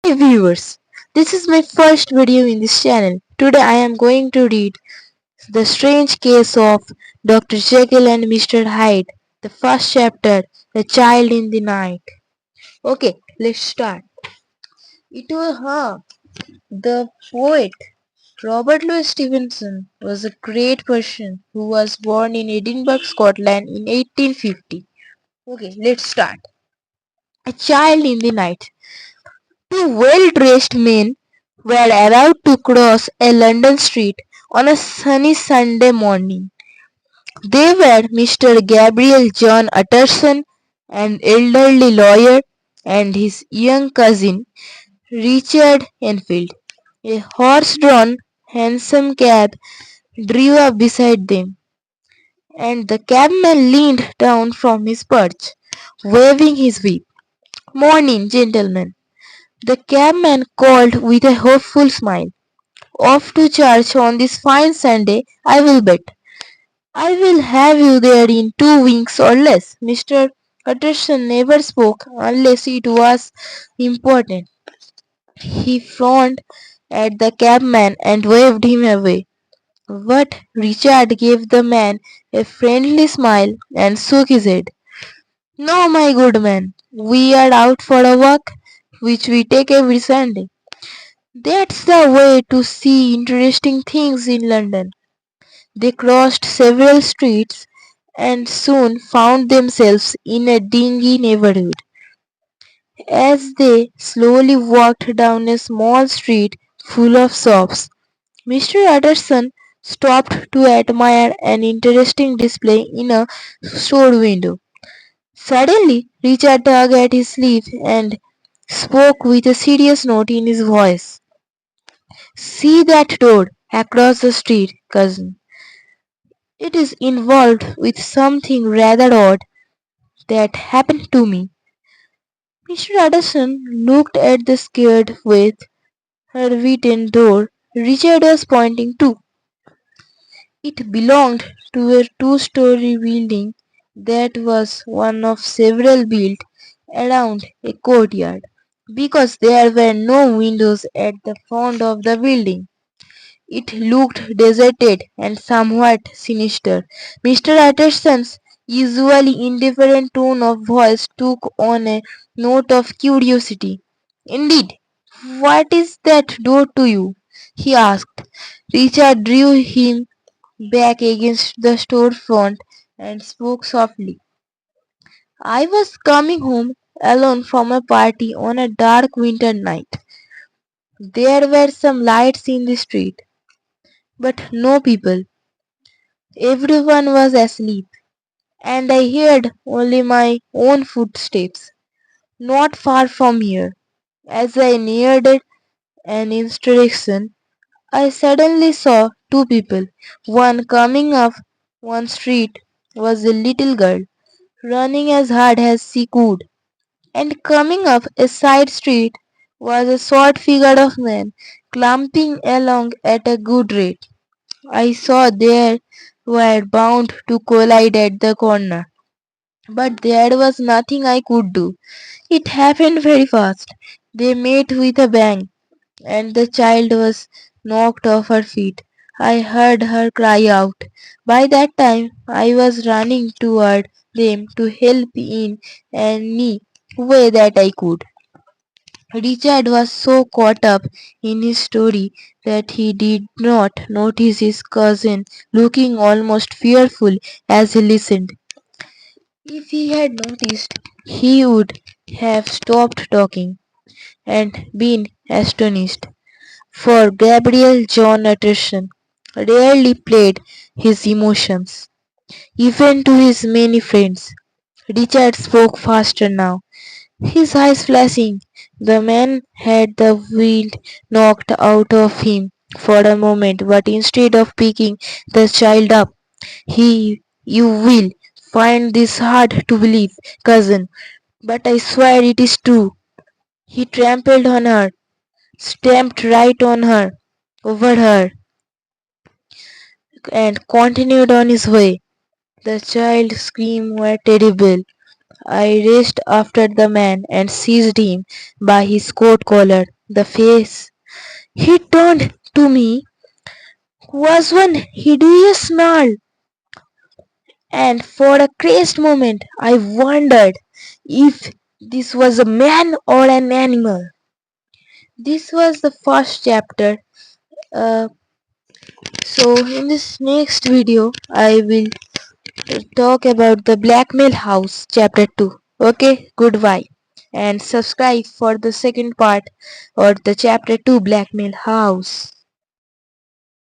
Hi viewers, this is my first video in this channel. Today I am going to read The Strange Case of Dr. Jekyll and Mr. Hyde, the first chapter, The Child in the Night. Okay, let's start. It was her, the poet. Robert Louis Stevenson was a great person who was born in Edinburgh, Scotland in 1850. Okay, let's start. A Child in the Night. Two well-dressed men were about to cross a London street on a sunny Sunday morning. They were Mr. Gabriel John Utterson, an elderly lawyer, and his young cousin, Richard Enfield. A horse-drawn, hansom cab drew up beside them, and the cabman leaned down from his perch, waving his whip. "Morning, gentlemen," the cabman called with a hopeful smile. "Off to church on this fine Sunday, I will bet. I will have you there in 2 weeks or less." Mr. Utterson never spoke unless it was important. He frowned at the cabman and waved him away. But Richard gave the man a friendly smile and shook his head. "No, my good man, we are out for a walk, which we take every Sunday. That's the way to see interesting things in London." They crossed several streets and soon found themselves in a dingy neighborhood. As they slowly walked down a small street full of shops, Mr. Utterson stopped to admire an interesting display in a store window. Suddenly, Richard tugged at his sleeve and spoke with a serious note in his voice. "See that door across the street, cousin. It is involved with something rather odd that happened to me." Mr. Addison looked at the scared with her-written door Richard was pointing to. It belonged to a two-story building that was one of several built around a courtyard, because there were no windows at the front of the building. It looked deserted and somewhat sinister. Mr. Utterson's usually indifferent tone of voice took on a note of curiosity. "Indeed, what is that door to you?" he asked. Richard drew him back against the store front and spoke softly. "I was coming home alone from a party on a dark winter night. There were some lights in the street, but no people. Everyone was asleep, and I heard only my own footsteps, not far from here. As I neared an intersection, I suddenly saw two people. One coming up one street was a little girl, running as hard as she could, and coming up a side street was a short figure of man, clumping along at a good rate. I saw they were bound to collide at the corner, but there was nothing I could do. It happened very fast. They met with a bang, and the child was knocked off her feet. I heard her cry out. By that time, I was running toward them to help in any way that I could." Richard was so caught up in his story that he did not notice his cousin looking almost fearful as he listened. If he had noticed, he would have stopped talking and been astonished, for Gabriel John Utterson rarely played his emotions, even to his many friends. Richard spoke faster now, his eyes flashing. The man had the wind knocked out of him for a moment, but instead of picking the child up, "You will find this hard to believe, cousin, but I swear it is true." He trampled on her, stamped right on her, over her, and continued on his way. The child's screams were terrible. I raced after the man and seized him by his coat collar. The face he turned to me was one hideous snarl, and for a crazed moment I wondered if this was a man or an animal. This was the first chapter. Uh, so in this next video, I will talk about the Blackmail House chapter 2. Okay, goodbye. And subscribe for the second part or the chapter 2 Blackmail House.